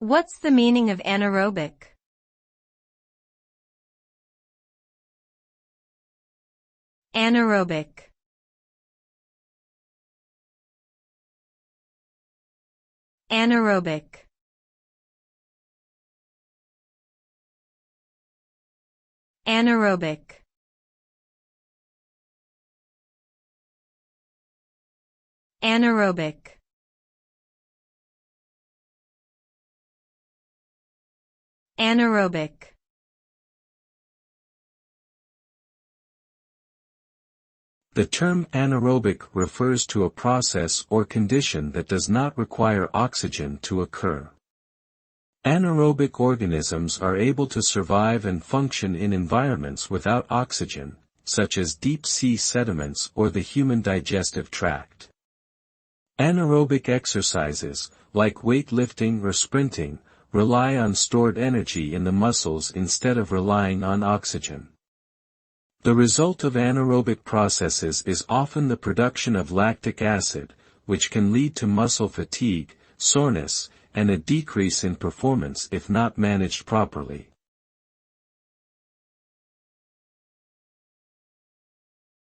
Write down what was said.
What's the meaning of anaerobic? Anaerobic. Anaerobic. Anaerobic. Anaerobic. Anaerobic. The term anaerobic refers to a process or condition that does not require oxygen to occur. Anaerobic organisms are able to survive and function in environments without oxygen, such as deep-sea sediments or the human digestive tract. Anaerobic exercises, like weightlifting or sprinting, rely on stored energy in the muscles instead of relying on oxygen. The result of anaerobic processes is often the production of lactic acid, which can lead to muscle fatigue, soreness, and a decrease in performance if not managed properly.